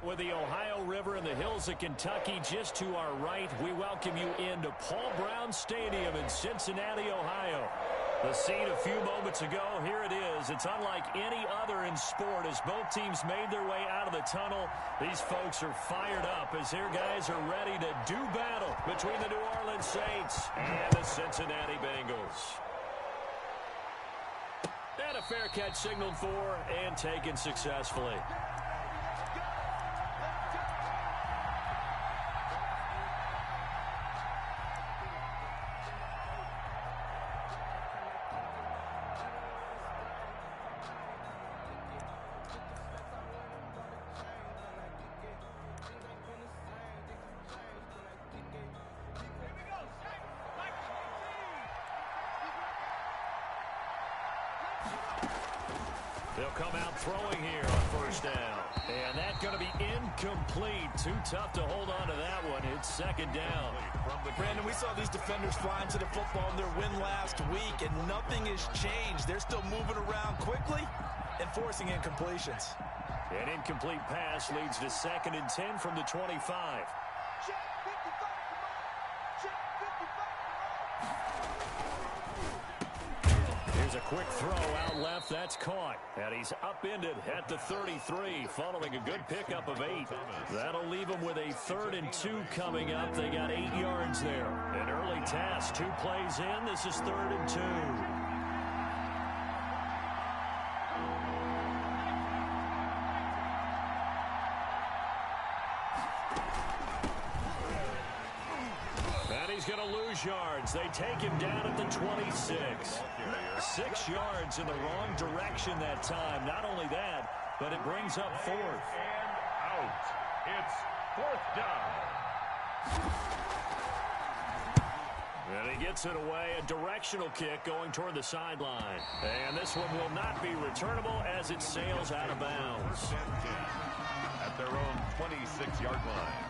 With the Ohio River and the hills of Kentucky just to our right, we welcome you into Paul Brown Stadium in Cincinnati, Ohio. The scene a few moments ago, here it is. It's unlike any other in sport as both teams made their way out of the tunnel. These folks are fired up as their guys are ready to do battle between the New Orleans Saints and the Cincinnati Bengals. And a fair catch signaled for and taken successfully. They'll come out throwing here on first down. And that's going to be incomplete. Too tough to hold on to that one. It's second down. Brandon, we saw these defenders flying to the football in their win last week, and nothing has changed. They're still moving around quickly and forcing incompletions. An incomplete pass leads to 2nd and 10 from the 25. Here's a quick throw out left. That's caught. And he's upended at the 33 following a good pickup of 8. That'll leave him with a 3rd and 2 coming up. They got 8 yards there. An early task. 2 plays in. This is 3rd and 2. He's going to lose yards. They take him down at the 26. 6 yards in the wrong direction that time. Not only that, but it brings up 4th. And out. It's 4th down. And he gets it away. A directional kick going toward the sideline. And this one will not be returnable as it sails out of bounds. At their own 26-yard line.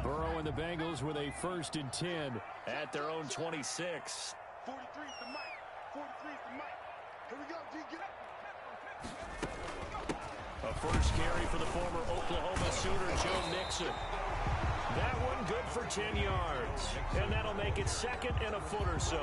Burrow and the Bengals with a 1st and 10 at their own 26. 43's the mic. 43's the mic. Here we go, D. Get up. A first carry for the former Oklahoma Sooner, Joe Mixon. That one good for 10 yards. And that'll make it 2nd and a foot or so.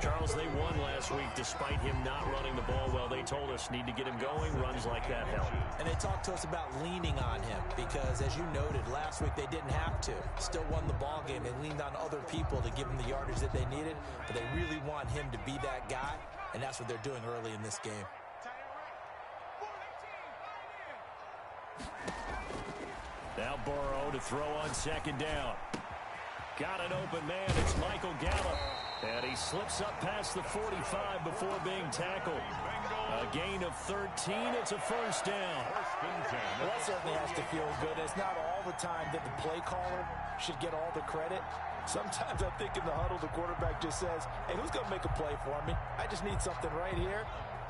Charles, they won last week despite him not running the ball well. They told us need to get him going. Runs like that help. And they talked to us about leaning on him because, as you noted, last week they didn't have to. Still won the ball game. They leaned on other people to give him the yardage that they needed. But they really want him to be that guy. And that's what they're doing early in this game. Now Burrow to throw on 2nd down. Got an open man. It's Michael Gallup. And he slips up past the 45 before being tackled. A gain of 13. It's a first down. Well, that certainly has to feel good. It's not all the time that the play caller should get all the credit. Sometimes I think in the huddle, the quarterback just says, hey, who's going to make a play for me? I just need something right here.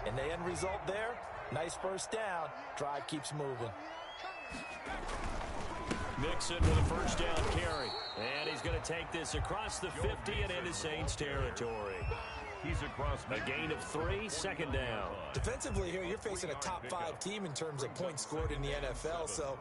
And the end result there, nice first down. Drive keeps moving. Mixon with a first down carry. And he's going to take this across the 50 and into Saints territory. He's across a gain of 3, 2nd down. Defensively here, you're facing a top 5 team in terms of points scored in the NFL. So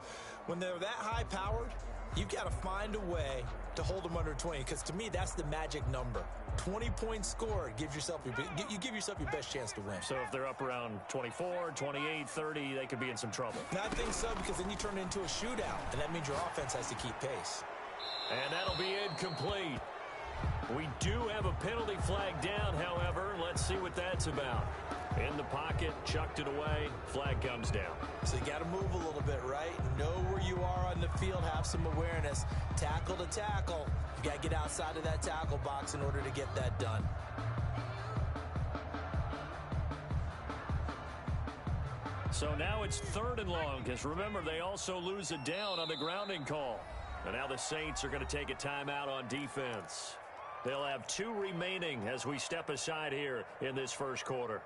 when they're that high powered, you've got to find a way to hold them under 20. Because to me, that's the magic number. 20 points scored gives yourself you give yourself your best chance to win. So if they're up around 24, 28, 30, they could be in some trouble. And I think so, because then you turn it into a shootout, and that means your offense has to keep pace. And that'll be incomplete. We do have a penalty flag down, however. Let's see what that's about. In the pocket, chucked it away, flag comes down. So you got to move a little bit, right? Know where you are on the field, have some awareness. Tackle to tackle. You got to get outside of that tackle box in order to get that done. So now it's 3rd and long, because remember, they also lose a down on the grounding call. And now the Saints are going to take a timeout on defense. They'll have 2 remaining as we step aside here in this first quarter.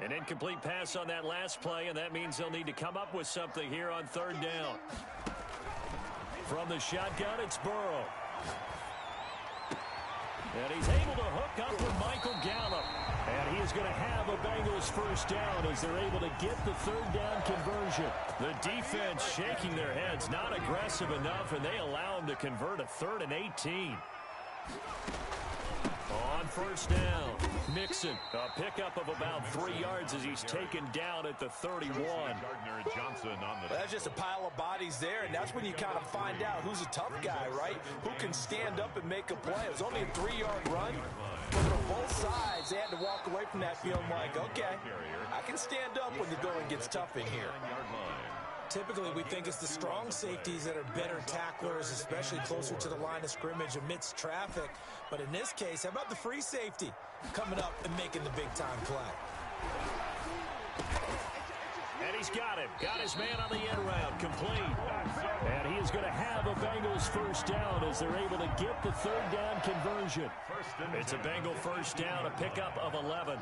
An incomplete pass on that last play, and that means they'll need to come up with something here on third down. From the shotgun, it's Burrow. And he's able to hook up with Michael Gallup. And he is going to have a Bengals first down as they're able to get the third down conversion. The defense shaking their heads, not aggressive enough, and they allow him to convert a 3rd and 18. On first down, Mixon, a pickup of about 3 yards as he's taken down at the 31. That's just a pile of bodies there, and that's when you kind of find out who's a tough guy, right? Who can stand up and make a play. It was only a 3-yard run, but for both sides, they had to walk away from that feeling like, okay, I can stand up when the going gets tough in here. Typically, we think it's the strong safeties that are better tacklers, especially closer to the line of scrimmage amidst traffic. But in this case, how about the free safety coming up and making the big-time play? And he's got him. Got his man on the end route, complete. And he is going to have a Bengals first down as they're able to get the third down conversion. It's a Bengal first down, a pickup of 11.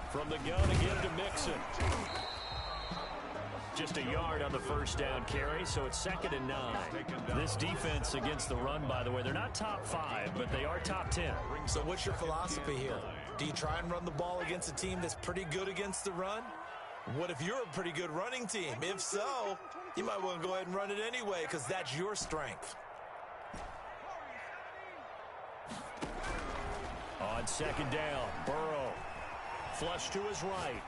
From the gun again to Mixon. Just a yard on the first down carry, so it's 2nd and 9. This defense against the run, by the way, they're not top 5, but they are top 10. So what's your philosophy here? Do you try and run the ball against a team that's pretty good against the run? What if you're a pretty good running team? If so, you might want to go ahead and run it anyway because that's your strength. On 2nd down, Burrow. Flush to his right.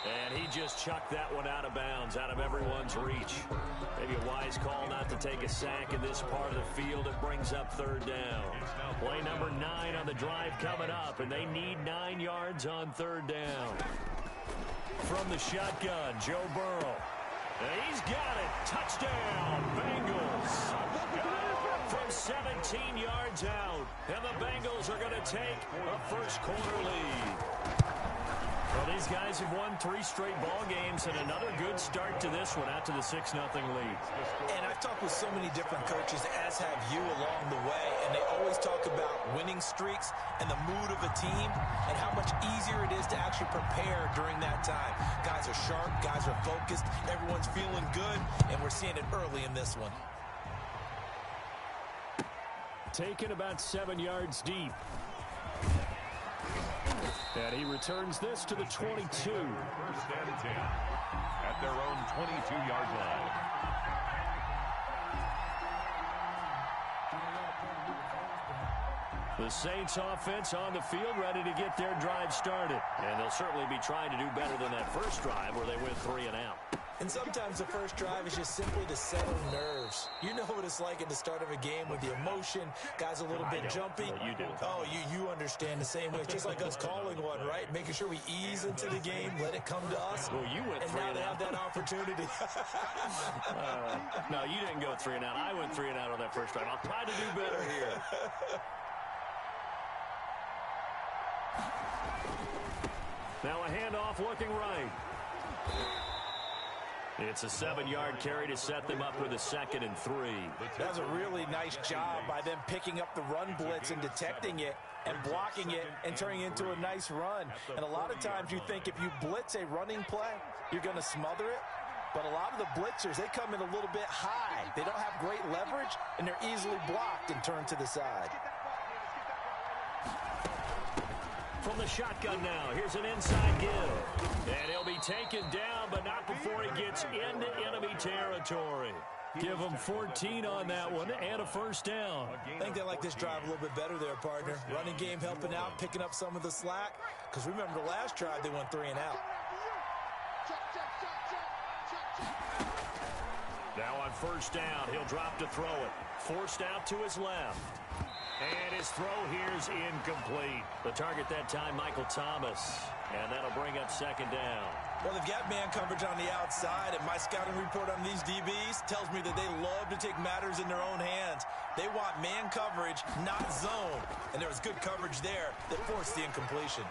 And he just chucked that one out of bounds, out of everyone's reach. Maybe a wise call not to take a sack in this part of the field. It brings up third down. Play number 9 on the drive coming up, and they need 9 yards on third down. From the shotgun, Joe Burrow. And he's got it. Touchdown, Bengals. From 17 yards out. And the Bengals are going to take a first quarter lead. Well, these guys have won 3 straight ball games and another good start to this one out to the 6-0 lead. And I've talked with so many different coaches, as have you along the way, and they always talk about winning streaks and the mood of a team and how much easier it is to actually prepare during that time. Guys are sharp, guys are focused, everyone's feeling good, and we're seeing it early in this one. Taken about 7 yards deep. And he returns this to the 22. 1st and 10 at their own 22-yard line. The Saints offense on the field ready to get their drive started. And they'll certainly be trying to do better than that first drive where they went 3 and out. And sometimes the first drive is just simply to settle nerves. You know what it's like at the start of a game with the emotion, guys a little bit jumpy. You do. Oh, you understand the same way. It's just like us calling one, right? Making sure we ease into the game, let it come to us. Well, you went 3 and and now out. they have that opportunity. No, you didn't go 3 and out. I went 3 and out on that first drive. I'll try to do better here. Now a handoff looking right. It's a 7-yard carry to set them up with a 2nd and 3. That was a really nice job by them picking up the run blitz and detecting it and blocking it and turning it into a nice run. And a lot of times you think if you blitz a running play, you're going to smother it. But a lot of the blitzers, they come in a little bit high. They don't have great leverage, and they're easily blocked and turned to the side. From the shotgun now, here's an inside give. And he'll be taken down, but not before he gets into enemy territory. Give him 14 on that one and a first down. I think they like this drive a little bit better there, partner. Running game helping out, picking up some of the slack. Because remember the last drive, they went 3 and out. Now on first down, he'll drop to throw it. Forced out to his left. And his throw here's incomplete. The target that time, Michael Thomas. And that'll bring up 2nd down. Well, they've got man coverage on the outside, and my scouting report on these DBs tells me that they love to take matters in their own hands. They want man coverage, not zone. And there was good coverage there that forced the incompletion.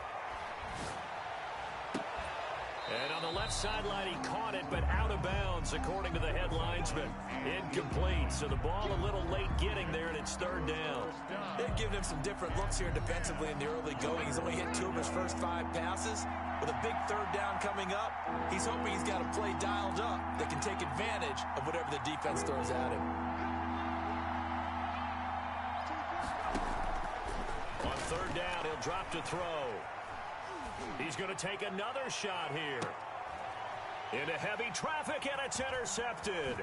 And on the left sideline, he caught it, but out of bounds, according to the head linesman. Incomplete, so the ball a little late getting there, and it's third down. They've given him some different looks here defensively in the early going. He's only hit 2 of his first 5 passes. With a big third down coming up, he's hoping he's got a play dialed up that can take advantage of whatever the defense throws at him. On third down, he'll drop to throw. He's going to take another shot here. Into heavy traffic, and it's intercepted.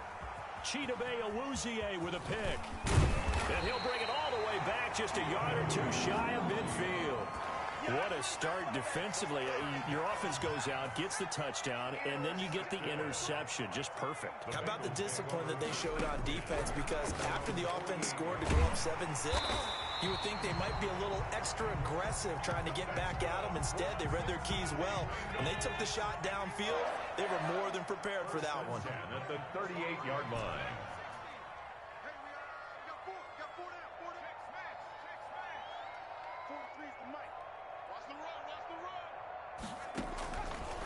Chidobe Awuzie with a pick. And he'll bring it all the way back, just a yard or 2 shy of midfield. What a start defensively. Your offense goes out, gets the touchdown, and then you get the interception. Just perfect. How about the discipline that they showed on defense? Because after the offense scored to go up 7-zip, you would think they might be a little extra aggressive trying to get back at them. Instead, they read their keys well. When they took the shot downfield, they were more than prepared for that one. At the 38-yard line.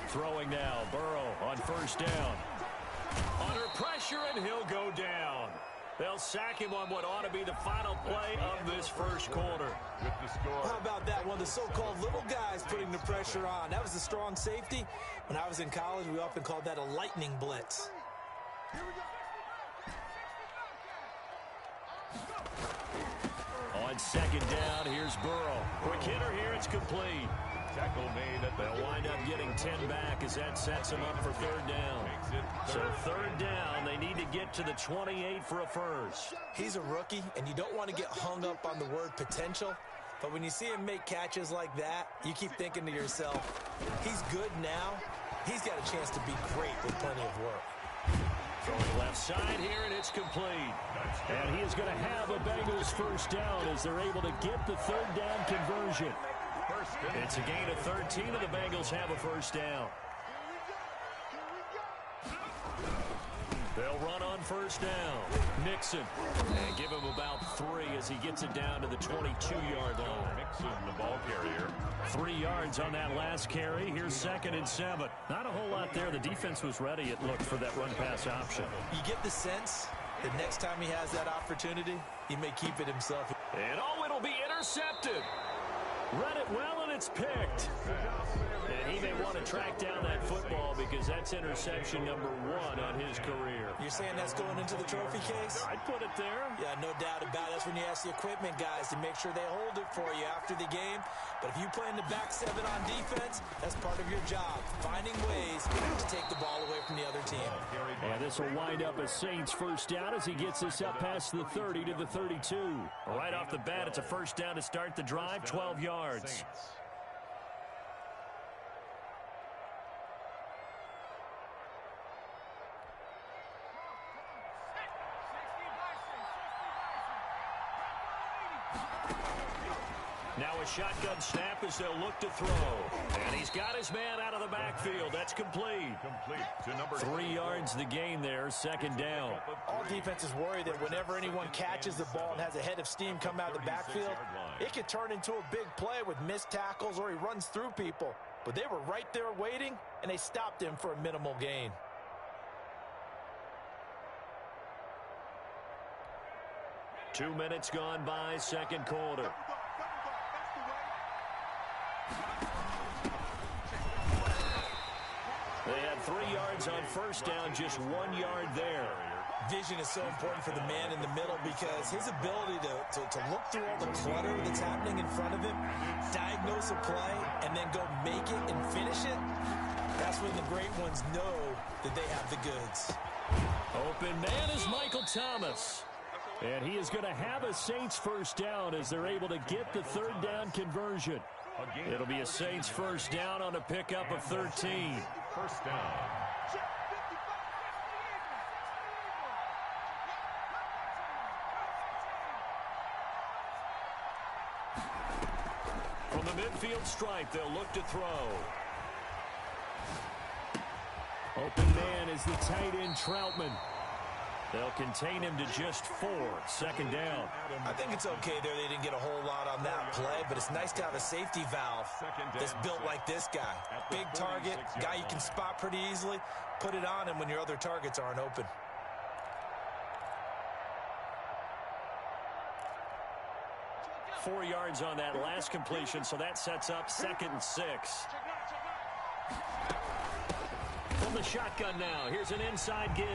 Throwing now, Burrow on first down. Under pressure, and he'll go down. They'll sack him on what ought to be the final play of this first quarter. With the score. How about that one? The so-called little guys putting the pressure on. That was a strong safety. When I was in college, we often called that a lightning blitz. On second down, here's Burrow. Quick hitter here, it's complete. Tackle made at the They'll wind up getting 10 back as that sets them up for third down. So third down, they need to get to the 28 for a first. He's a rookie, and you don't want to get hung up on the word potential. But when you see him make catches like that, you keep thinking to yourself, he's good now. He's got a chance to be great with plenty of work. Throwing left side here, and it's complete. And he is going to have a Bengals first down as they're able to get the third down conversion. It's a gain of 13, and the Bengals have a first down. They'll run on first down. Nixon. And give him about 3 as he gets it down to the 22-yard line. Nixon, the ball carrier. 3 yards on that last carry. Here's 2nd and 7. Not a whole lot there. The defense was ready, it looked, for that run-pass option. You get the sense that next time he has that opportunity, he may keep it himself. And it'll be intercepted. Read it well, and it's picked. And he may want to track down that football because that's interception number 1 on his career. You're saying that's going into the trophy case? I'd put it there. Yeah, no doubt about it. That's when you ask the equipment guys to make sure they hold it for you after the game. But if you play in the back 7 on defense, that's part of your job, finding ways to take the ball away from the other team. And this will wind up a Saints first down as he gets this up past the 30 to the 32. Right off the bat, it's a first down to start the drive, 12 yards. Saints. Now a shotgun snap as they'll look to throw. And he's got his man out of the backfield. That's complete. Complete to number 3 yards the gain there, 2nd down. All defenses worry that whenever anyone catches the ball and has a head of steam come out of the backfield, it could turn into a big play with missed tackles or he runs through people. But they were right there waiting, and they stopped him for a minimal gain. Two minutes gone by, second quarter. They had 3 yards on first down, just 1 yard there. Vision is so important for the man in the middle because his ability to look through all the clutter that's happening in front of him, diagnose a play, and then go make it and finish it, that's when the great ones know that they have the goods. Open man is Michael Thomas. And he is going to have a Saints first down as they're able to get the third down conversion. It'll be a Saints first down on a pickup of 13. First down. From the midfield stripe, they'll look to throw. Open man is the tight end Troutman. They'll contain him to just 4. Second down. I think it's okay there. They didn't get a whole lot on that play, but it's nice to have a safety valve that's built like this guy. Big target, guy you can spot pretty easily. Put it on him when your other targets aren't open. Four yards on that last completion, so that sets up 2nd and 6. From the shotgun now, here's an inside give.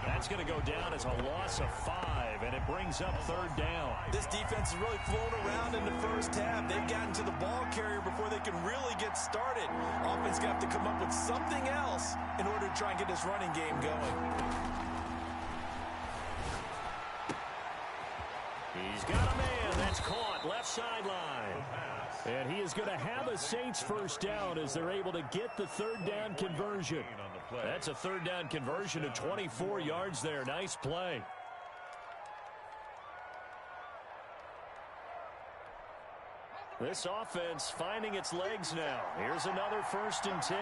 That's going to go down as a loss of 5, and it brings up 3rd down. This defense has really flown around in the first half. They've gotten to the ball carrier before they can really get started. Offense going to have to come up with something else in order to try and get this running game going. He's got a man. That's caught. Left sideline. And he is going to have a Saints first down as they're able to get the 3rd down conversion. That's a 3rd down conversion of 24 yards there. Nice play. This offense finding its legs now. Here's another 1st and 10.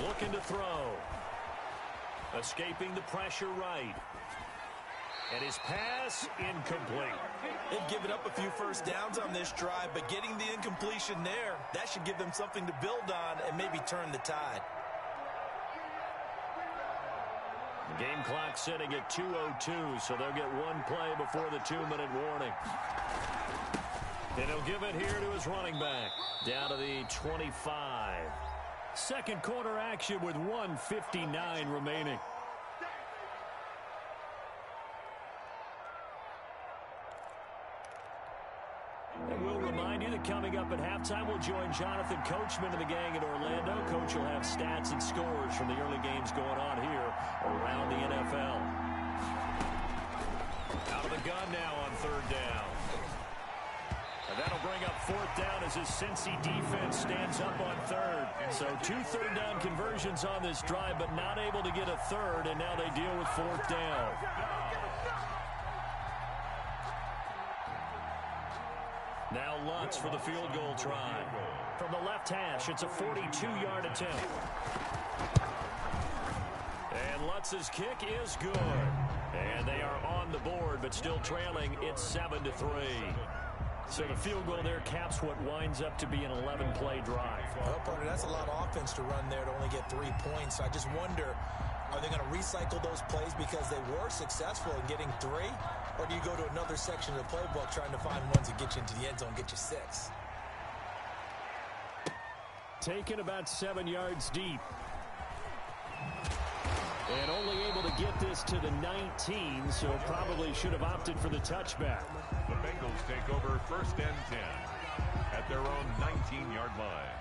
Looking to throw. Escaping the pressure right. And his pass incomplete. They've given up a few first downs on this drive, but getting the incompletion there, that should give them something to build on and maybe turn the tide. The game clock sitting at 2:02, so they'll get one play before the 2-minute warning. And he'll give it here to his running back. Down to the 25. Second quarter action with 1:59 remaining. And we'll remind you that coming up at halftime, we'll join Jonathan Coachman and the gang in Orlando. Coach will have stats and scores from the early games going on here around the NFL. Out of the gun now on 3rd down. And that'll bring up 4th down as his Cincy defense stands up on 3rd. So 2 3rd down conversions on this drive, but not able to get a 3rd, and now they deal with 4th down. Now Lutz for the field goal try. From the left hash, it's a 42-yard attempt. And Lutz's kick is good. And they are on the board, but still trailing. It's 7-3. So the field goal there caps what winds up to be an 11-play drive. Well, partner, that's a lot of offense to run there to only get 3 points. I just wonder, are they going to recycle those plays because they were successful in getting 3? Or do you go to another section of the playbook trying to find ones that get you into the end zone, get you 6? Taken about 7 yards deep. And only able to get this to the 19, so probably should have opted for the touchback. The Bengals take over 1st and 10 at their own 19-yard line.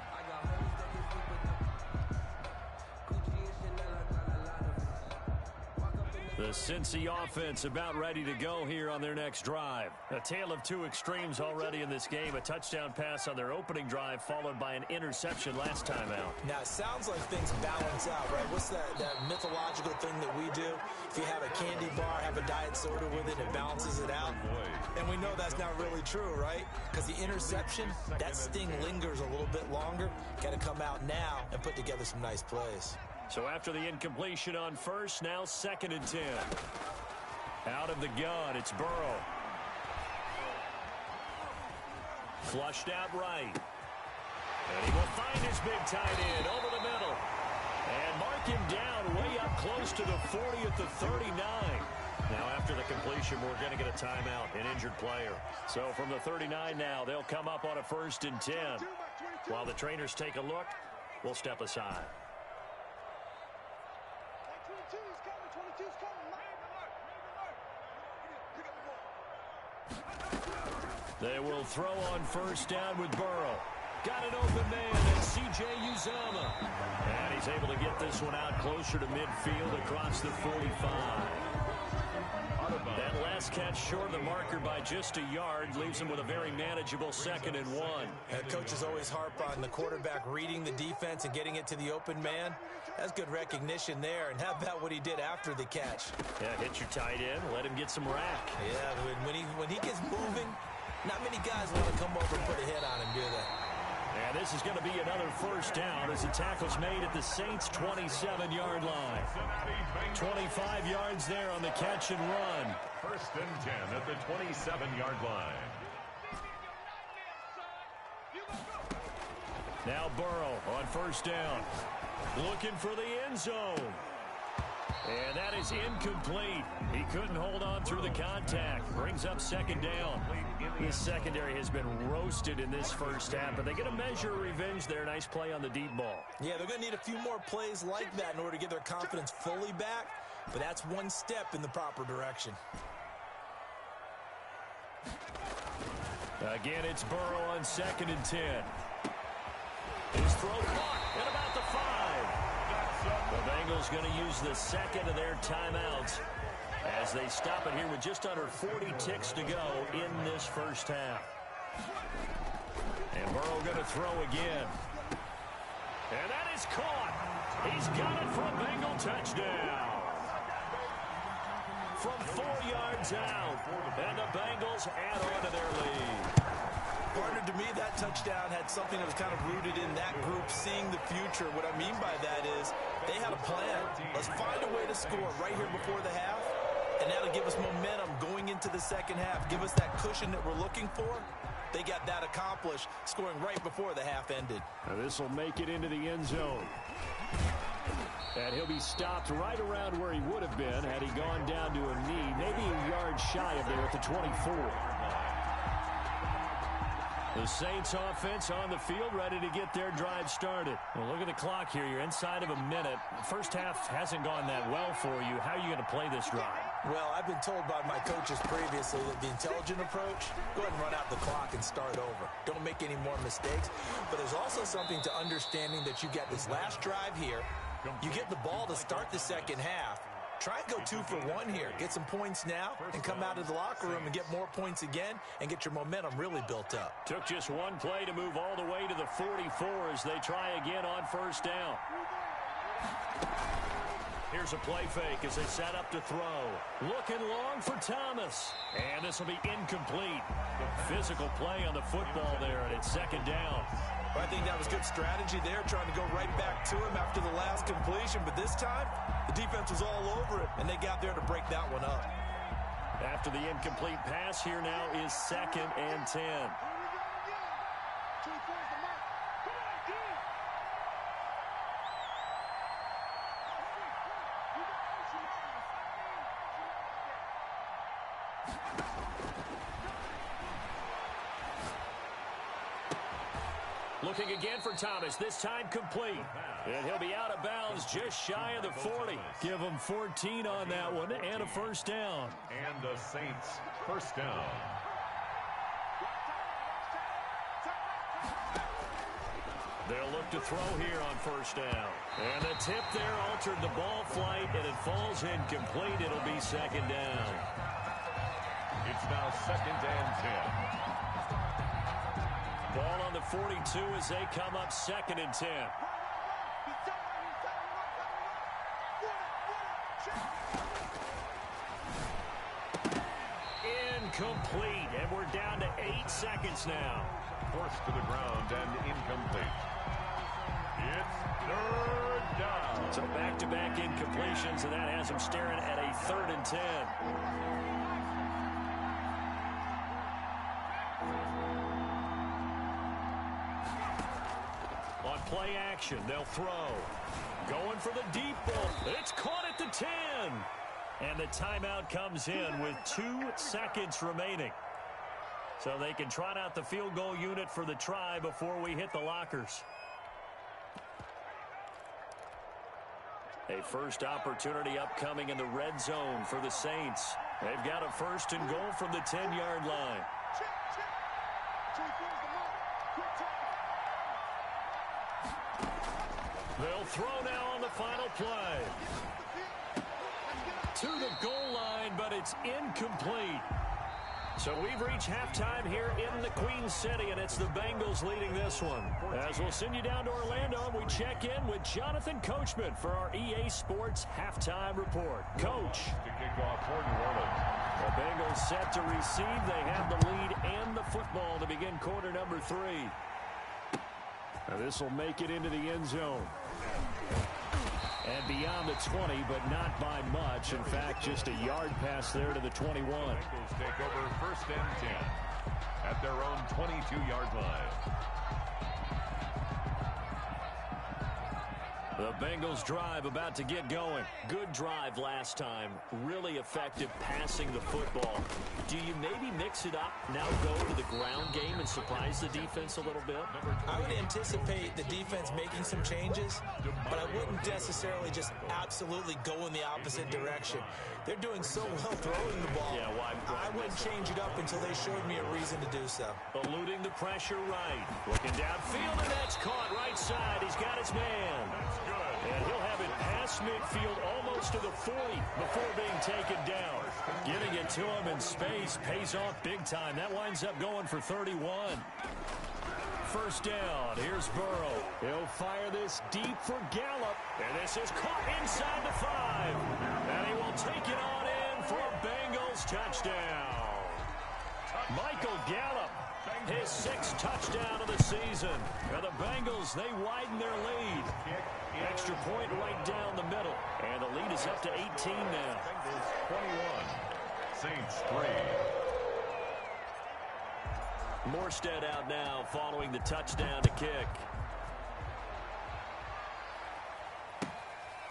The Cincy offense about ready to go here on their next drive. A tale of 2 extremes already in this game. A touchdown pass on their opening drive, followed by an interception last time out. Now, it sounds like things balance out, right? What's that mythological thing that we do? If you have a candy bar, have a diet soda with it, it balances it out. And we know that's not really true, right? Because the interception, that sting lingers a little bit longer. Got to come out now and put together some nice plays. So after the incompletion on 1st, now 2nd and 10. Out of the gun, it's Burrow. Flushed out right. And he will find his big tight end over the middle. And mark him down way up close to the 40 at the 39. Now after the completion, we're going to get a timeout, an injured player. So from the 39 now, they'll come up on a 1st and 10. While the trainers take a look, we'll step aside. They will throw on 1st down with Burrow. Got an open man, and C.J. Uzomah. And he's able to get this one out closer to midfield across the 45. That last pass catch short of the marker by just a yard. Leaves him with a very manageable 2nd and 1. Coaches always harp on the quarterback reading the defense and getting it to the open man. That's good recognition there. And how about what he did after the catch? Yeah, hit your tight end. Let him get some rack. Yeah, when he gets moving, not many guys want to come over and put a hit on him, do they? And this is going to be another 1st down as the tackle's made at the Saints' 27-yard line. 25 yards there on the catch and run. 1st and 10 at the 27-yard line. Now Burrow on 1st down. Looking for the end zone. And that is incomplete. He couldn't hold on through the contact. Brings up 2nd down. This secondary has been roasted in this 1st half, but they get a measure of revenge there. Nice play on the deep ball. Yeah, they're going to need a few more plays like that in order to get their confidence fully back, but that's one step in the proper direction. Again, it's Burrow on 2nd and 10. His throw caught at about the 5. The Bengals going to use the 2nd of their timeouts as they stop it here with just under 40 ticks to go in this 1st half. And Burrow going to throw again. And that is caught. He's got it for a Bengal touchdown. From 4 yards out. And the Bengals add on to their lead. Partner, to me, that touchdown had something that was kind of rooted in that group seeing the future. What I mean by that is they had a plan. Let's find a way to score right here before the half, and that'll give us momentum going into the 2nd half, give us that cushion that we're looking for. They got that accomplished, scoring right before the half ended. Now this will make it into the end zone. And he'll be stopped right around where he would have been had he gone down to a knee, maybe a yard shy of there at the 24. The Saints offense on the field, ready to get their drive started. Well, look at the clock here. You're inside of a minute. First half hasn't gone that well for you. How are you going to play this drive? Well, I've been told by my coaches previously that the intelligent approach, go ahead and run out the clock and start over. Don't make any more mistakes. But there's also something to understanding that you got this last drive here. You get the ball to start the 2nd half. Try and go 2 for 1 here. Get some points now and come out of the locker room and get more points again and get your momentum really built up. Took just one play to move all the way to the 44 as they try again on 1st down. Here's a play fake as they set up to throw. Looking long for Thomas. And this will be incomplete. Physical play on the football there, and it's 2nd down. Well, I think that was good strategy there, trying to go right back to him after the last completion. But this time, the defense was all over it, and they got there to break that one up. After the incomplete pass, here now is 2nd and 10. Looking again for Thomas, this time complete. And he'll be out of bounds just shy of the 40. Give him 14 on that one and a 1st down. And the Saints 1st down. They'll look to throw here on 1st down. And the tip there altered the ball flight, and it falls incomplete. It'll be 2nd down. It's now 2nd and 10. Ball on the 42 as they come up 2nd and 10. Incomplete, and we're down to 8 seconds now. Forced to the ground and incomplete. It's 3rd down. So back-to-back incompletions, and that has them staring at a 3rd and 10. On play action, they'll throw. Going for the deep ball. It's caught at the 10. And the timeout comes in with 2 seconds remaining. So they can trot out the field goal unit for the try before we hit the lockers. A first opportunity upcoming in the red zone for the Saints. They've got a 1st and goal from the 10-yard line. They'll throw now on the final play. To the goal line, but it It's incomplete. So we've reached halftime here in the Queen City, and it's the Bengals leading this one. As we'll send you down to Orlando, we check in with Jonathan Coachman for our EA Sports Halftime Report. Coach. To kick off for New Orleans. The Bengals set to receive. They have the lead and the football to begin quarter number 3. Now this will make it into the end zone. And beyond the 20, but not by much. In fact, just a yard pass there to the 21. Bengals take over first and 10 at their own 22-yard line. The Bengals drive about to get going. Good drive last time. Really effective passing the football. Do you maybe mix it up, now go to the ground game and surprise the defense a little bit? I would anticipate the defense making some changes, but I wouldn't necessarily just absolutely go in the opposite direction. They're doing so well throwing the ball. Yeah, I wouldn't change it up until they showed me a reason to do so. Eluding the pressure right. Looking downfield, and that's caught right side. He's got his man. And he'll have it past midfield almost to the 40 before being taken down. Getting it to him in space pays off big time. That winds up going for 31. First down. Here's Burrow. He'll fire this deep for Gallup. And this is caught inside the 5. And he will take it on in for a Bengals touchdown. Michael Gallup, his 6th touchdown of the season. And the Bengals, they widen their lead. Extra point right down the middle. And the lead is up to 18 now. Bengals 21. Saints 3. Morstead out now following the touchdown to kick.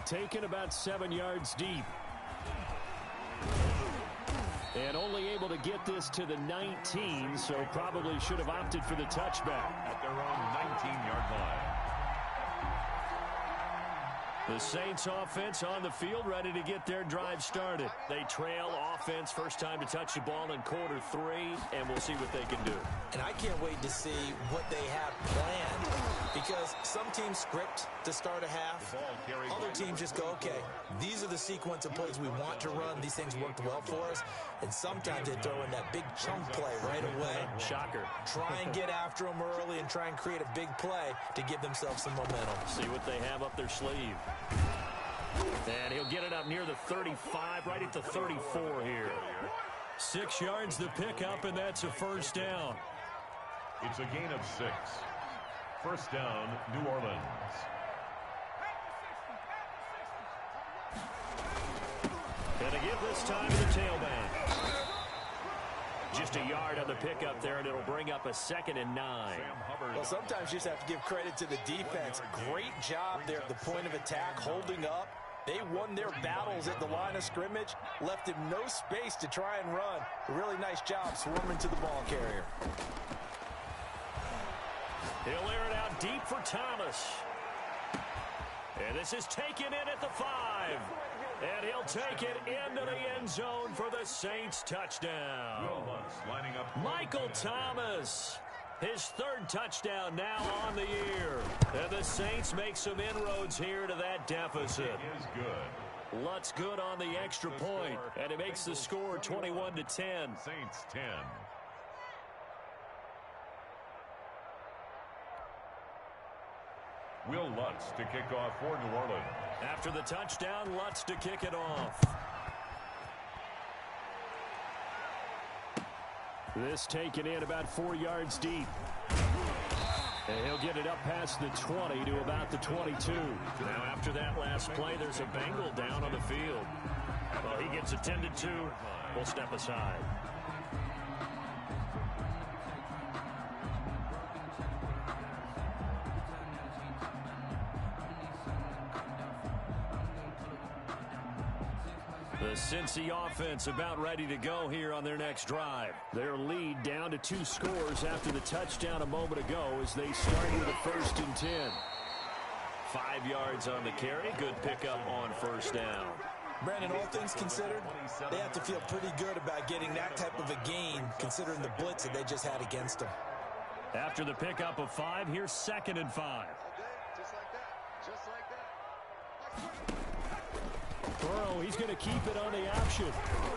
Taken about 7 yards deep. And only able to get this to the 19, so probably should have opted for the touchback. At their own 19-yard line. The Saints offense on the field, ready to get their drive started. They trail offense, first time to touch the ball in quarter 3, and we'll see what they can do. And I can't wait to see what they have planned, because some teams script to start a half. Other teams just go, okay, these are the sequence of plays we want to run. These things worked well for us. And sometimes they throw in that big chunk play right away. Shocker. Try and get after them early and try and create a big play to give themselves some momentum. See what they have up their sleeve. And he'll get it up near the 35, right at the 34 here. 6 yards the pickup, and that's a first down. It's a gain of 6. First down, New Orleans. And to give this time to the tailback. Just a yard on the pickup there, and it'll bring up a 2nd and 9. Well, sometimes you just have to give credit to the defense. Great job there at the point of attack, holding up. They won their battles at the line of scrimmage, left him no space to try and run. A really nice job swarming to the ball carrier. He'll air it out deep for Thomas. And this is taken in at the 5. And he'll take it into the end zone for the Saints touchdown. Lining up. Michael Thomas, his 3rd touchdown now on the year. And the Saints make some inroads here to that deficit. It is good. Lutz good on the extra point, and it makes the score 21-10. Saints 10. Will Lutz to kick off for New Orleans. After the touchdown, Lutz to kick it off. This taken in about 4 yards deep. And he'll get it up past the 20 to about the 22. Now after that last play, there's a Bengal down on the field. Well, he gets attended to. We'll step aside. The Cincy offense about ready to go here on their next drive. Their lead down to 2 scores after the touchdown a moment ago as they start with a 1st and 10. 5 yards on the carry. Good pickup on first down. Brandon, all things considered, they have to feel pretty good about getting that type of a gain considering the blitz that they just had against them. After the pickup of 5, here's 2nd and 5. Burrow, he's going to keep it on the option.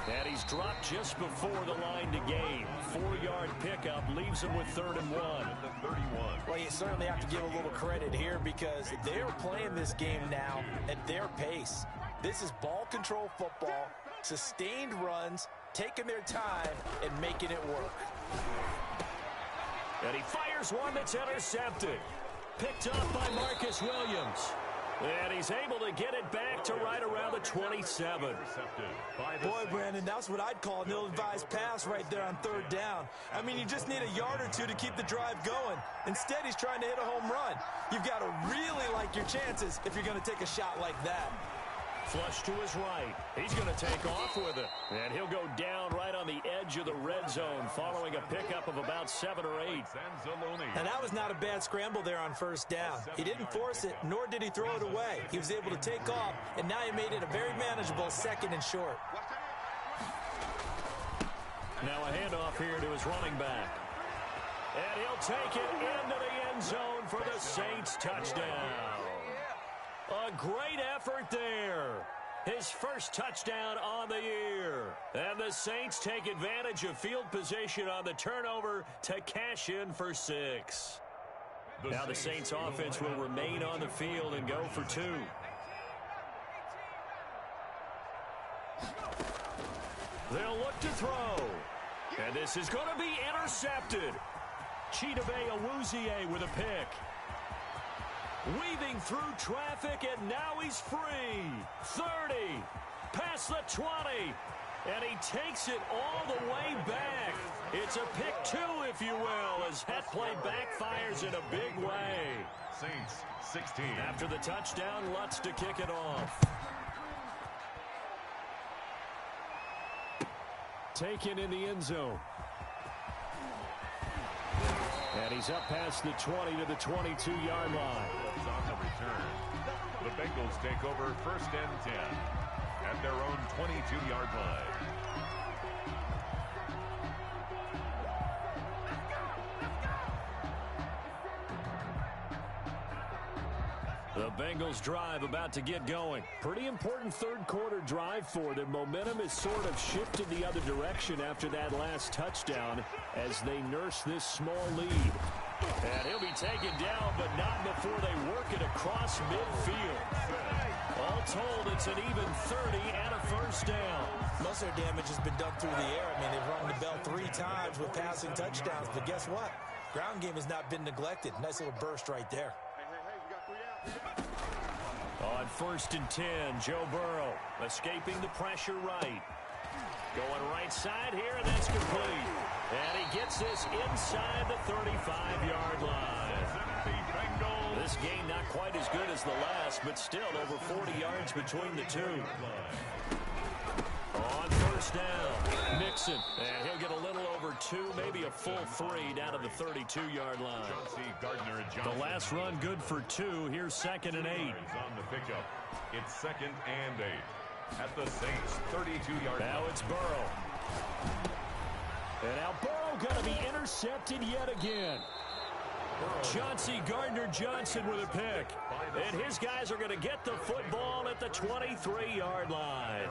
And he's dropped just before the line to gain. 4-yard pickup leaves him with 3rd and 1. The 31. Well, you certainly have to give a little credit here because they're playing this game now at their pace. This is ball control football, sustained runs, taking their time, and making it work. And he fires one that's intercepted. Picked up by Marcus Williams. And he's able to get it back to right around the 27. Boy, Brandon, that's what I'd call an ill-advised pass right there on 3rd down. I mean, you just need a yard or two to keep the drive going. Instead, he's trying to hit a home run. You've got to really like your chances if you're going to take a shot like that. Flush to his right. He's going to take off with it. And he'll go down right on the edge of the red zone following a pickup of about 7 or 8. And that was not a bad scramble there on 1st down. He didn't force it, nor did he throw it away. He was able to take off, and now he made it a very manageable 2nd and short. Now a handoff here to his running back. And he'll take it into the end zone for the Saints touchdown. A great effort there. His first touchdown on the year. And the Saints take advantage of field position on the turnover to cash in for 6. Now the Saints offense will remain on the field and go for 2. They'll look to throw. And this is going to be intercepted. Chidobe Awuzie with a pick. Weaving through traffic, and now he's free. 30, past the 20, and he takes it all the way back. It's a pick 2, if you will, as that play backfires in a big way. Saints, 16. After the touchdown, Lutz to kick it off. Taken in the end zone. And he's up past the 20 to the 22-yard line. On the return, the Bengals take over 1st and 10 at their own 22-yard line. The Bengals drive about to get going. Pretty important 3rd quarter drive for them. Momentum has sort of shifted the other direction after that last touchdown as they nurse this small lead. And he'll be taken down, but not before they work it across midfield. All told, it's an even 30 and a 1st down. Most of their damage has been done through the air. I mean, they've rung the bell 3 times with passing touchdowns, but guess what? Ground game has not been neglected. Nice little burst right there. On 1st and 10, Joe Burrow escaping the pressure right. Going right side here, and that's complete. And he gets this inside the 35-yard line. This game not quite as good as the last, but still over 40 yards between the two. On 1st down, Mixon, and he'll get a little over 2, maybe a full 3 down to the 32-yard line. The last run good for 2. Here's 2nd and 8. On the pickup, it's 2nd and 8 at the Saints 32-yard line. Now it's Burrow. And now Burrow going to be intercepted yet again. Chauncey Gardner-Johnson with a pick. And his guys are going to get the football at the 23-yard line.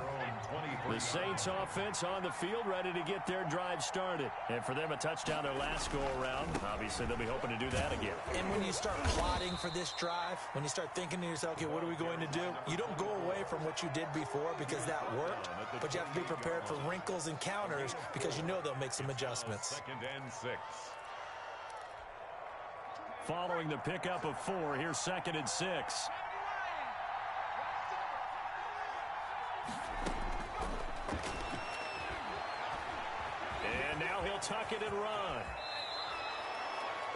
The Saints offense on the field ready to get their drive started. And for them, a touchdown their last go-around. Obviously, they'll be hoping to do that again. And when you start plotting for this drive, when you start thinking to yourself, okay, what are we going to do? You don't go away from what you did before because that worked, but you have to be prepared for wrinkles and counters because you know they'll make some adjustments. 2nd and 6. Following the pickup of 4, here's 2nd and 6. And now he'll tuck it and run.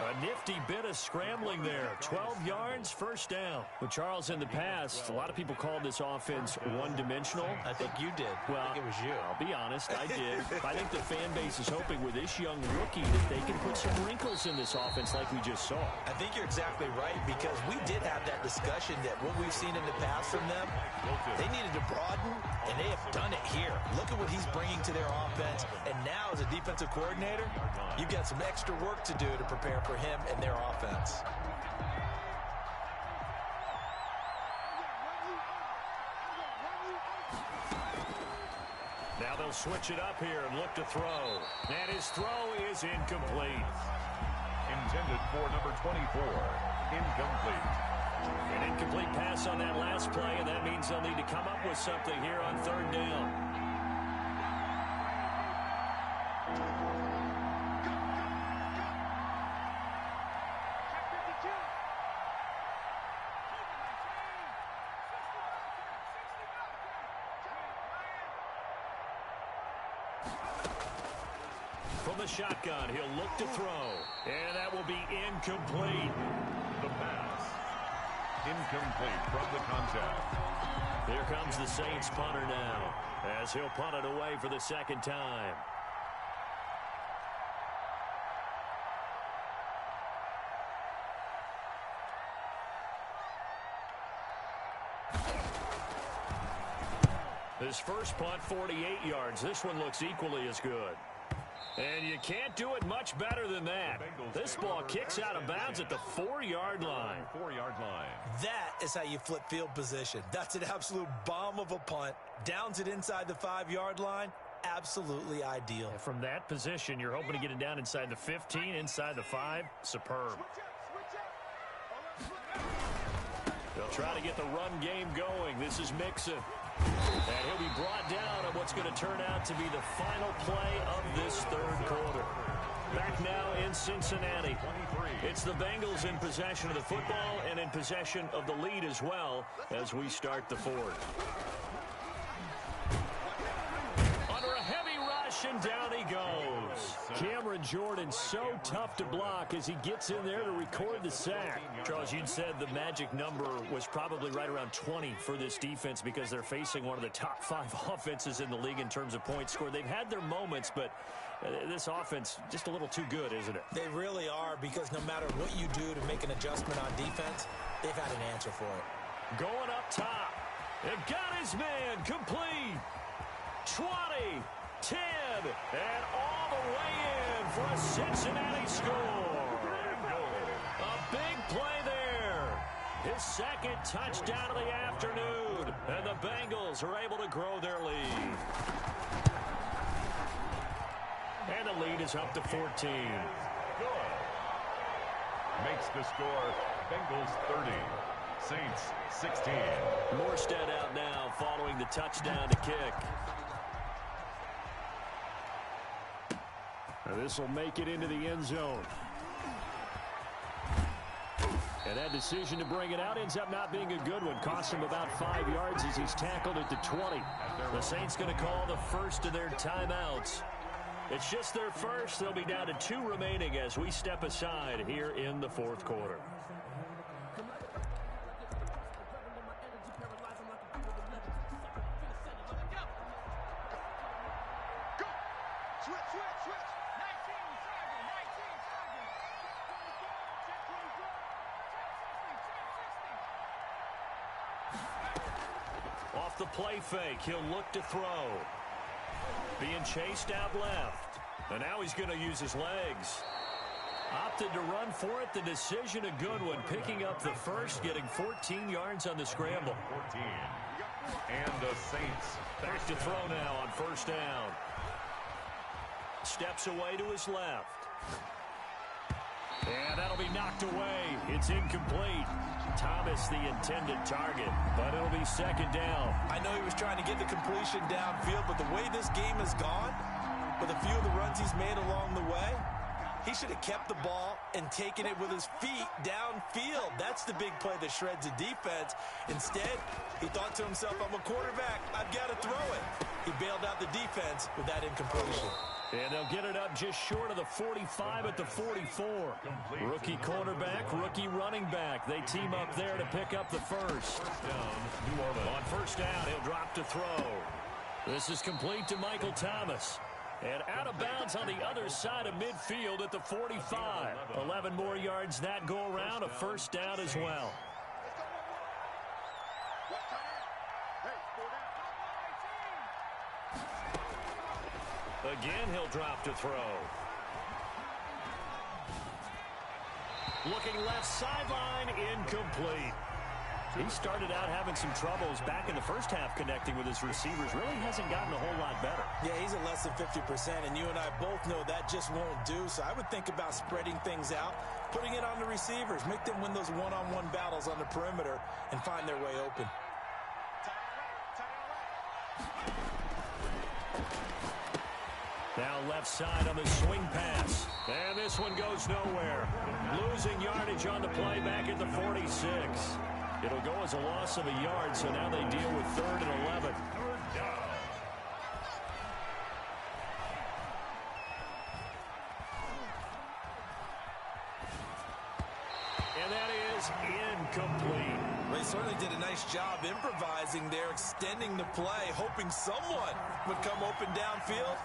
A nifty bit of scrambling there. 12 yards, 1st down. But Charles, in the past, a lot of people called this offense one-dimensional. I think you did. Well, I think it was you. I'll be honest, I did. I think the fan base is hoping with this young rookie that they can put some wrinkles in this offense like we just saw. I think you're exactly right because we did have that discussion that what we've seen in the past from them, they needed to broaden, and they have done it here. Look at what he's bringing to their offense, and now as a defensive coordinator, you've got some extra work to do to prepare for him and their offense. He'll switch it up here and look to throw. And his throw is incomplete. Intended for number 24. Incomplete. An incomplete pass on that last play, and that means they'll need to come up with something here on third down. From the shotgun, he'll look to throw. And that will be incomplete. The pass. Incomplete from the contact. Here comes the Saints punter now, as he'll punt it away for the second time. His first punt, 48 yards. This one looks equally as good. And you can't do it much better than that. This ball kicks out of bounds at the 4-yard line. 4-yard line. That is how you flip field position. That's an absolute bomb of a punt. Downs it inside the 5-yard line. Absolutely ideal. And from that position, you're hoping to get it down inside the 15, inside the 5. Superb. They'll try to get the run game going. This is Mixon. And he'll be brought down on what's going to turn out to be the final play of this third quarter. Back now in Cincinnati. It's the Bengals in possession of the football and in possession of the lead as well as we start the fourth. Under a heavy rush, and down he goes. Cameron Jordan so tough to block as he gets in there to record the sack. Charles, you'd said the magic number was probably right around 20 for this defense because they're facing one of the top 5 offenses in the league in terms of points scored. They've had their moments, but this offense just a little too good, isn't it? They really are, because no matter what you do to make an adjustment on defense, they've had an answer for it. Going up top. It got his man complete. 20, 10, and all the way in for a Cincinnati score. A big play there. His second touchdown of the afternoon. And the Bengals are able to grow their lead. And the lead is up to 14. Good. Makes the score Bengals 30. Saints 16. Morstead out now following the touchdown to kick. This will make it into the end zone. And that decision to bring it out ends up not being a good one. Cost him about 5 yards as he's tackled at the 20. The Saints going to call the first of their timeouts. It's just their first. They'll be down to 2 remaining as we step aside here in the fourth quarter. Off the play fake, he'll look to throw. Being chased out left. And now he's going to use his legs. Opted to run for it. The decision a good one. Picking up the first, getting 14 yards on the scramble. 14. And the Saints back to throw now on first down. Steps away to his left. And that'll be knocked away. It's incomplete. Thomas the intended target, but it'll be second down. I know he was trying to get the completion downfield, but the way this game has gone, with a few of the runs he's made along the way, he should have kept the ball and taken it with his feet downfield. That's the big play that shreds the defense. Instead, he thought to himself, I'm a quarterback. I've got to throw it. He bailed out the defense with that incompletion. And they'll get it up just short of the 45 at the 44. Rookie cornerback, rookie running back. They team up there to pick up the first. First down, New Orleans. On first down, he'll drop to throw. This is complete to Michael Thomas. And out of bounds on the other side of midfield at the 45. 11 more yards that go around, a first down as well. Again, he'll drop to throw. Looking left sideline, incomplete. He started out having some troubles back in the first half connecting with his receivers. Really hasn't gotten a whole lot better. Yeah, he's at less than 50%, and you and I both know that just won't do. So I would think about spreading things out, putting it on the receivers, make them win those one-on-one battles on the perimeter and find their way open. Now left side on the swing pass. And this one goes nowhere. Losing yardage on the play back at the 46. It'll go as a loss of a yard, so now they deal with 3rd and 11. And that is incomplete. Well, he certainly did a nice job improvising there, extending the play, hoping someone would come open downfield,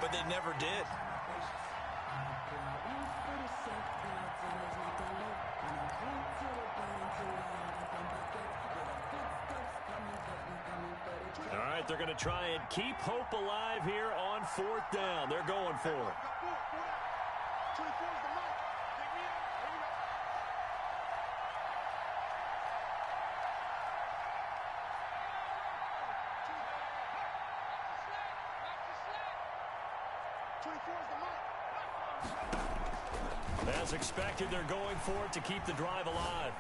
but they never did. All right, they're going to try and keep hope alive here on 4th down. They're going for it. As expected, they're going for it to keep the drive alive.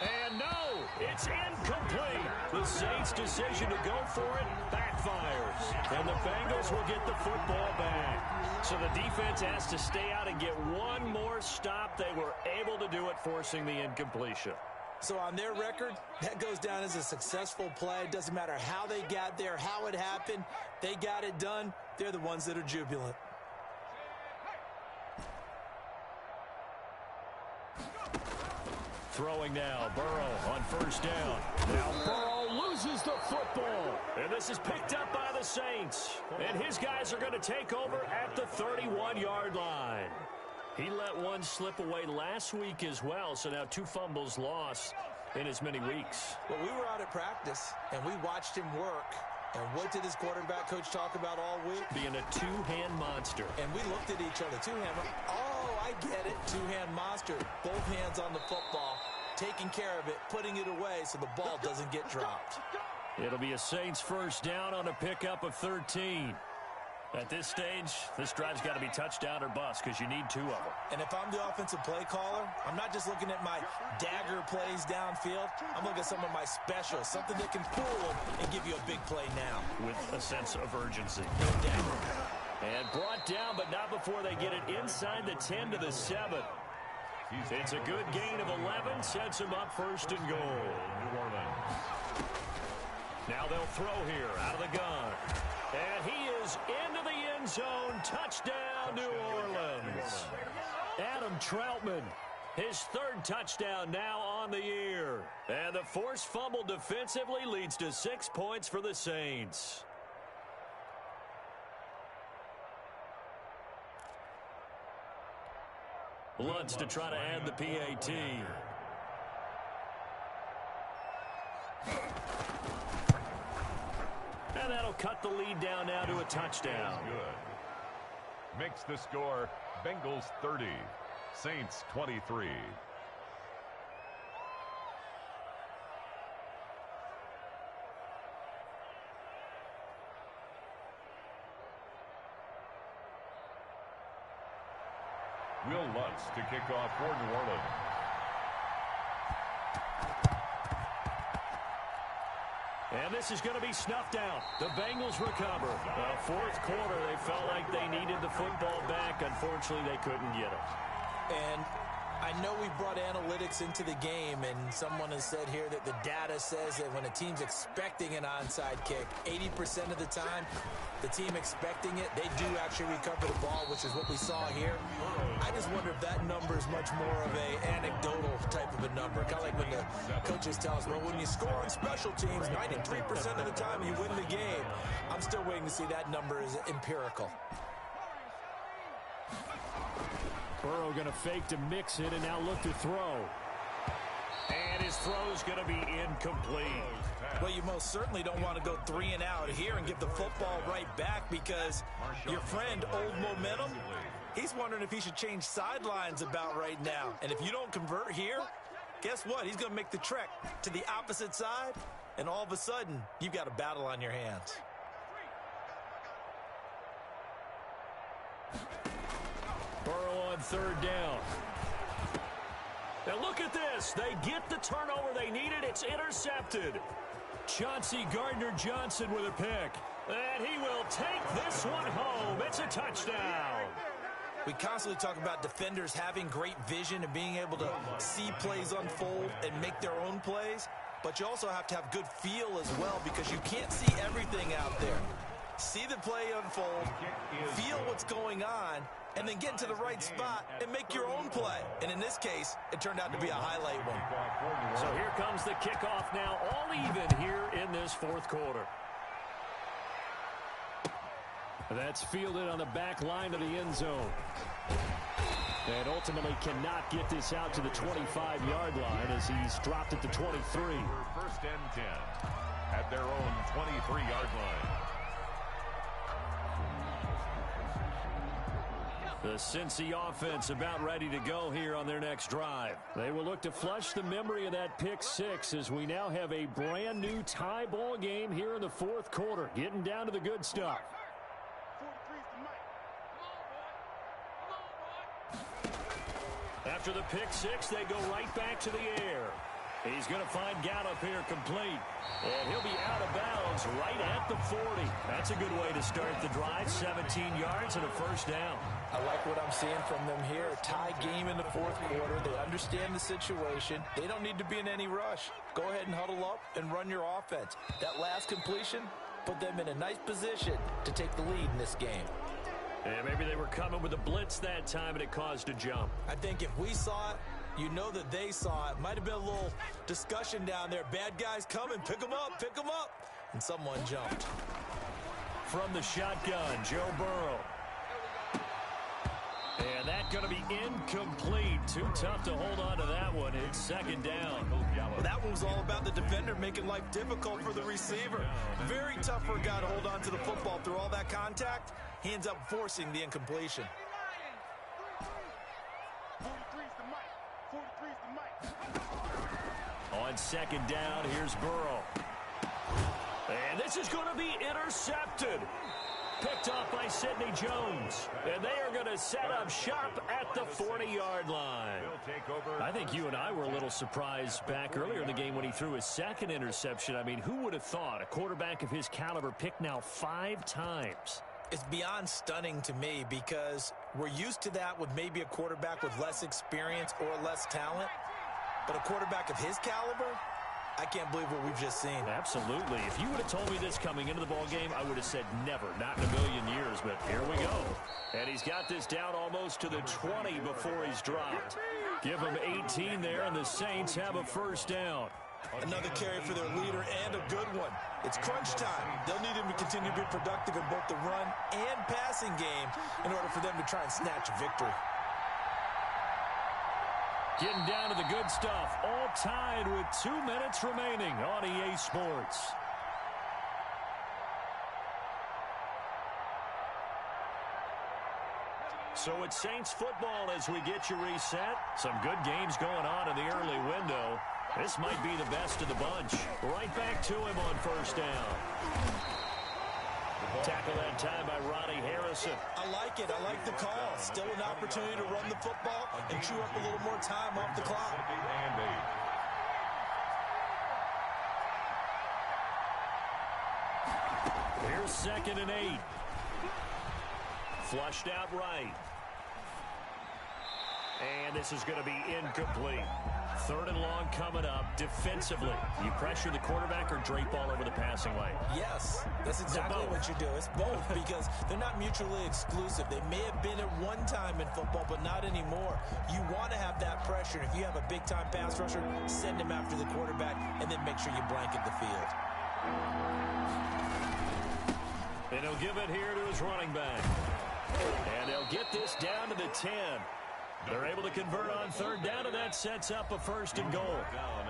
And no, it's incomplete. The Saints' decision to go for it backfires. And the Bengals will get the football back. So the defense has to stay out and get one more stop. They were able to do it, forcing the incompletion. So on their record, that goes down as a successful play. Doesn't matter how they got there, how it happened. They got it done. They're the ones that are jubilant. Throwing now, Burrow on 1st down. Now Burrow loses the football. And this is picked up by the Saints. And his guys are going to take over at the 31-yard line. He let one slip away last week as well, so now 2 fumbles lost in as many weeks. Well, we were out at practice, and we watched him work. And what did his quarterback coach talk about all week? Being a 2-hand monster. And we looked at each other. 2-hand. Oh, I get it. 2-hand monster. Both hands on the football, taking care of it, putting it away so the ball doesn't get dropped. It'll be a Saints 1st down on a pickup of 13. At this stage, this drive's got to be touchdown or bust because you need 2 of them. And if I'm the offensive play caller, I'm not just looking at my dagger plays downfield. I'm looking at some of my specials, something that can fool and give you a big play now. With a sense of urgency. No doubt. And brought down, but not before they get it inside the 10 to the 7. It's a good gain of 11, sets him up 1st and goal. New Orleans. Now they'll throw here out of the gun. And he is into the end zone. Touchdown, New Orleans. Adam Troutman, his 3rd touchdown now on the year. And the forced fumble defensively leads to 6 points for the Saints. Lutz to try to add the PAT. And that'll cut the lead down now to a touchdown. Good. Makes the score Bengals 30, Saints 23. Will Lutz to kick off for New Orleans. And this is going to be snuffed out. The Bengals recover. 4th quarter, they felt like they needed the football back. Unfortunately, they couldn't get it. And I know we brought analytics into the game, and someone has said here that the data says that when a team's expecting an onside kick, 80% of the time, the team expecting it, they do actually recover the ball, which is what we saw here. I just wonder if that number is much more of a anecdotal type of a number. Kind of like when the coaches tell us, well, when you score on special teams, 93% of the time you win the game. I'm still waiting to see that number is empirical. Burrow going to fake to mix it and now look to throw. And his throw's going to be incomplete. Well, you most certainly don't want to go 3 and out here and give the football right back because your friend, Old Momentum, he's wondering if he should change sidelines about right now. And if you don't convert here, guess what? He's going to make the trek to the opposite side, and all of a sudden, you've got a battle on your hands. Burrow on third down. Now look at this. They get the turnover they needed. It's intercepted. Chauncey Gardner-Johnson with a pick. And he will take this one home. It's a touchdown. We constantly talk about defenders having great vision and being able to see plays unfold and make their own plays. But you also have to have good feel as well, because you can't see everything out there. See the play unfold, feel what's going on, and then get into the right spot and make your own play. And in this case, it turned out to be a highlight one. So here comes the kickoff now, all even here in this fourth quarter. That's fielded on the back line of the end zone. And ultimately cannot get this out to the 25-yard line as he's dropped at the 23. First and 10 at their own 23-yard line. The Cincy offense about ready to go here on their next drive. They will look to flush the memory of that pick six as we now have a brand new tie ball game here in the fourth quarter. Getting down to the good stuff. After the pick six, they go right back to the air. He's going to find Gallup here complete. And he'll be out of bounds right at the 40. That's a good way to start the drive. 17 yards and a first down. I like what I'm seeing from them here. A tie game in the fourth quarter. They understand the situation. They don't need to be in any rush. Go ahead and huddle up and run your offense. That last completion put them in a nice position to take the lead in this game. Yeah, maybe they were coming with a blitz that time and it caused a jump. I think if we saw it, you know that they saw it. Might have been a little discussion down there. Bad guys coming. Pick them up. Pick them up. And someone jumped. From the shotgun, Joe Burrow. And that's going to be incomplete. Too tough to hold on to that one. It's second down. Well, that one was all about the defender making life difficult for the receiver. Very tough for a guy to hold on to the football through all that contact. He ends up forcing the incompletion. On second down, here's Burrow. And this is going to be intercepted. Picked off by Sidney Jones. And they are going to set up shop at the 40-yard line. I think you and I were a little surprised back earlier in the game when he threw his second interception. I mean, who would have thought a quarterback of his caliber picked now 5 times? It's beyond stunning to me because we're used to that with maybe a quarterback with less experience or less talent. But a quarterback of his caliber, I can't believe what we've just seen. Absolutely. If you would have told me this coming into the ball game, I would have said never, not in a million years. But here we go. And he's got this down almost to the 20 before he's dropped. Give him 18 there, and the Saints have a first down. Another carry for their leader and a good one. It's crunch time. They'll need him to continue to be productive in both the run and passing game in order for them to try and snatch a victory. Getting down to the good stuff. All tied with 2 minutes remaining on EA Sports. So it's Saints football as we get you reset. Some good games going on in the early window. This might be the best of the bunch. Right back to him on first down. Tackle that time by Ronnie Harrison. I like it. I like the call. Still an opportunity to run the football and chew up a little more time off the clock. Here's 2nd and 8. Flushed out right. And this is going to be incomplete. 3rd and long coming up defensively. You pressure the quarterback or drape all over the passing lane? Yes, that's exactly what you do. It's both because they're not mutually exclusive. They may have been at one time in football, but not anymore. You want to have that pressure. If you have a big-time pass rusher, send him after the quarterback and then make sure you blanket the field. And he'll give it here to his running back. And they'll get this down to the 10. They're able to convert on 3rd down, and that sets up a 1st and goal.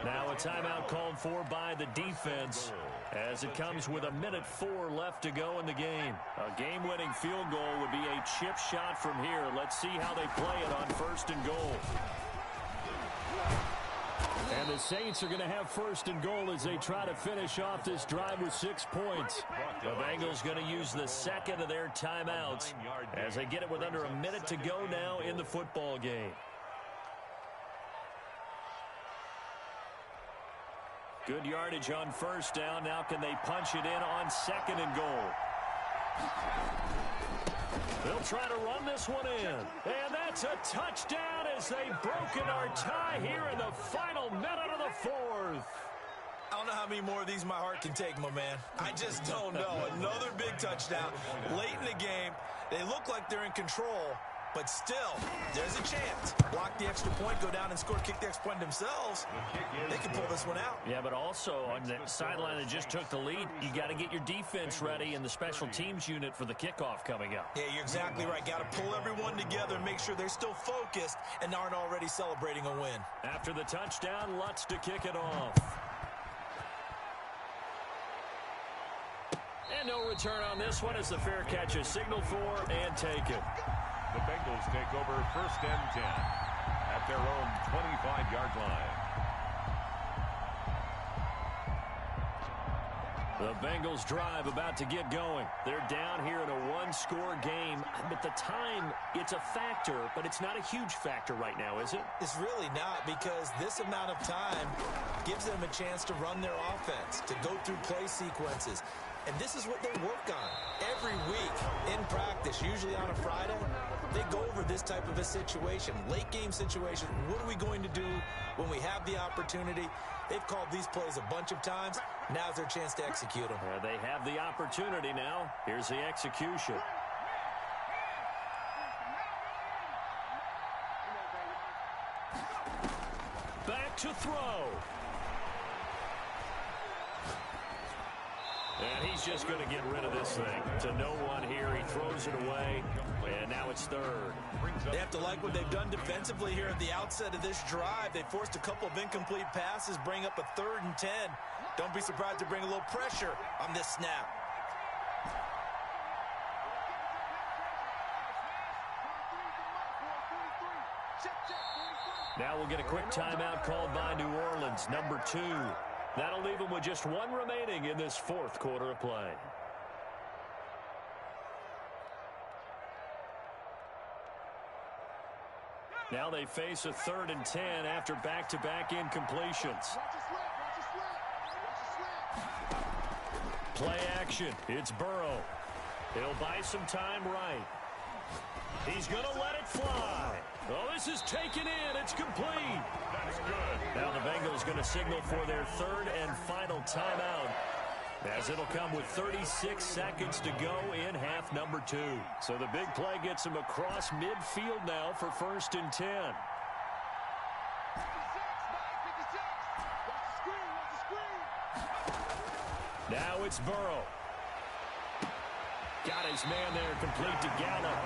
Now a timeout called for by the defense as it comes with 1:04 left to go in the game. A game-winning field goal would be a chip shot from here. Let's see how they play it on 1st and goal. And the Saints are going to have first and goal as they try to finish off this drive with 6 points. The Bengals going to use the second of their timeouts as they get it with under a minute to go now in the football game. Good yardage on first down. Now can they punch it in on second and goal? They'll try to run this one in. And that's a touchdown as they've broken our tie here in the final minute of the fourth. I don't know how many more of these my heart can take, my man. I just don't know. Another big touchdown late in the game. They look like they're in control, but still, there's a chance. Block the extra point, go down and score, kick the extra point themselves. They can pull this one out. Yeah, but also on the sideline that just took the lead, you got to get your defense ready and the special teams unit for the kickoff coming up. Yeah, you're exactly right. Got to pull everyone together and make sure they're still focused and aren't already celebrating a win. After the touchdown, Lutz to kick it off. And no return on this one as the fair catch is signaled for and taken. The Bengals take over first and 10 at their own 25-yard line. The Bengals drive about to get going. They're down here in a one-score game, but the time, it's a factor, but it's not a huge factor right now, is it? It's really not, because this amount of time gives them a chance to run their offense, to go through play sequences. And this is what they work on every week in practice, usually on a Friday. They go over this type of a situation, late game situation. What are we going to do when we have the opportunity? They've called these plays a bunch of times. Now's their chance to execute them. They have the opportunity now. Here's the execution. Back to throw. And he's just going to get rid of this thing. To no one here. He throws it away. And now it's third. They have to like what they've done defensively here at the outset of this drive. They forced a couple of incomplete passes, bring up a 3rd and 10. Don't be surprised to bring a little pressure on this snap. Now we'll get a quick timeout called by New Orleans, number 2. That'll leave them with just 1 remaining in this 4th quarter of play. Now they face a 3rd and 10 after back-to-back incompletions. Play action. It's Burrow. He'll buy some time right. He's going to let it fly. Oh, this is taken in. It's complete. That's good. Now the Bengals going to signal for their 3rd and final timeout, as it'll come with 36 seconds to go in half number 2. So the big play gets them across midfield now for 1st and 10. Now it's Burrow. Got his man there, complete to Gallup.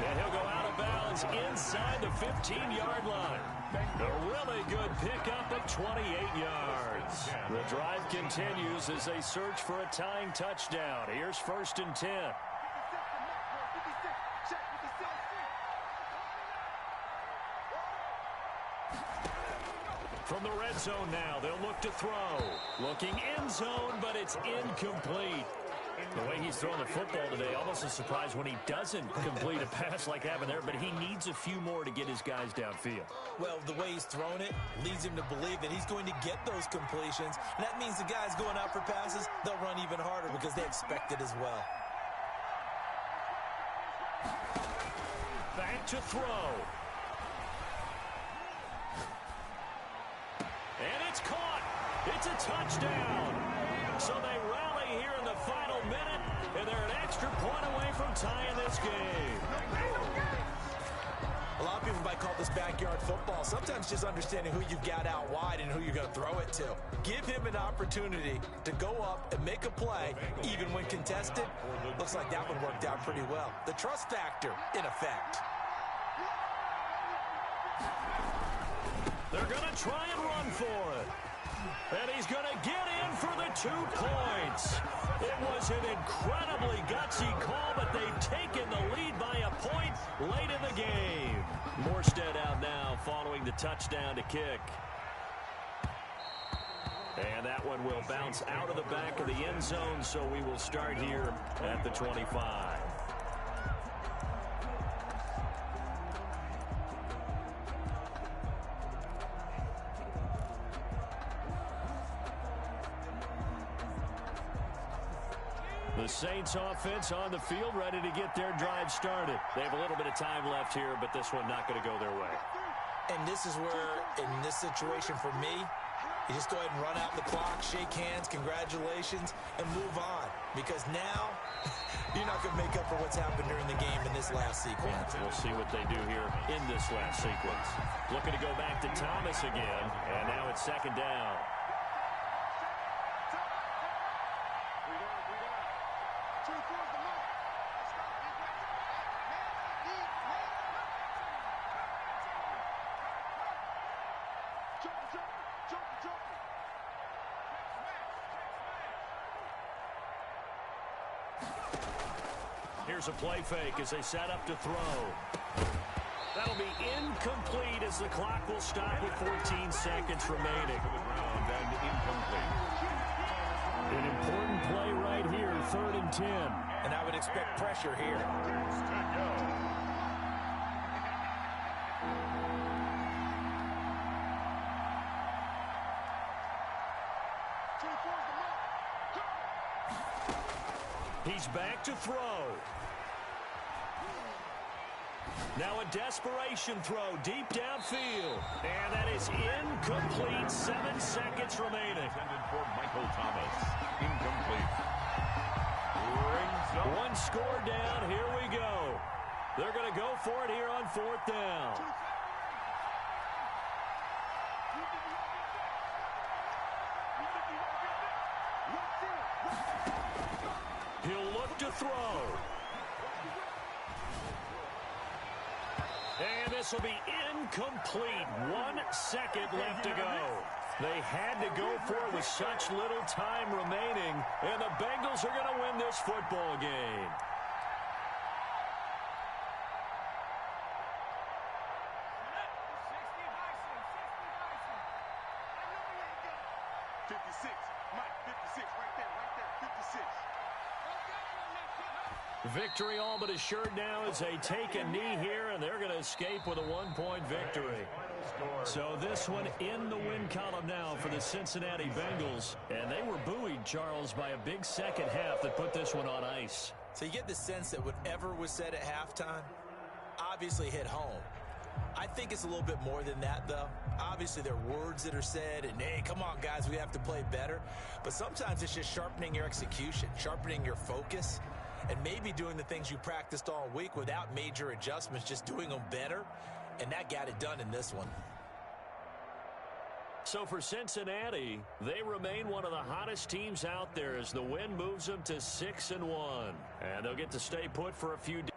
And he'll go out of bounds inside the 15-yard line. A really good pickup of 28 yards. The drive continues as they search for a tying touchdown. Here's 1st and 10. From the red zone now, they'll look to throw. Looking end zone, but it's incomplete. The way he's throwing the football today, almost a surprise when he doesn't complete a pass like happened there, but he needs a few more to get his guys downfield. Well, the way he's thrown it leads him to believe that he's going to get those completions, and that means the guys going out for passes, they'll run even harder because they expect it as well. Back to throw. And it's caught. It's a touchdown. So they rally here in the final minute, and they're an extra point away from tying this game. A lot of people might call this backyard football. Sometimes just understanding who you've got out wide and who you're going to throw it to. Give him an opportunity to go up and make a play, even when contested. Looks like that one worked out pretty well. The trust factor in effect. They're going to try and run for it. And he's going to get in for the 2 points. It was an incredibly gutsy call, but they've taken the lead by a point late in the game. Morstead out now following the touchdown to kick. And that one will bounce out of the back of the end zone, so we will start here at the 25. The Saints offense on the field, ready to get their drive started. They have a little bit of time left here, but this one not going to go their way. And this is where, in this situation for me, you just go ahead and run out the clock, shake hands, congratulations, and move on. Because now, you're not going to make up for what's happened during the game in this last sequence. We'll see what they do here in this last sequence. Looking to go back to Thomas again, and now it's second down. Here's a play fake as they set up to throw. That'll be incomplete as the clock will stop with 14 seconds remaining. And incomplete. An important play right here, 3rd and 10. And I would expect pressure here. He's back to throw. Now a desperation throw deep downfield. And that is incomplete. 7 seconds remaining. Intended for Michael Thomas. Incomplete. One score down. Here we go. They're going to go for it here on 4th down. He'll look to throw. And this will be incomplete. 1 second left to go. They had to go for it with such little time remaining. And the Bengals are going to win this football game. Victory all but assured now as they take a knee here, and they're going to escape with a 1-point victory. So this one in the win column now for the Cincinnati Bengals. And they were buoyed, Charles, by a big second half that put this one on ice. So you get the sense that whatever was said at halftime obviously hit home. I think it's a little bit more than that, though. Obviously, there are words that are said, and, hey, come on, guys, we have to play better. But sometimes it's just sharpening your execution, sharpening your focus, and maybe doing the things you practiced all week without major adjustments, just doing them better, and that got it done in this one. So for Cincinnati, they remain one of the hottest teams out there as the win moves them to 6-1. And they'll get to stay put for a few days.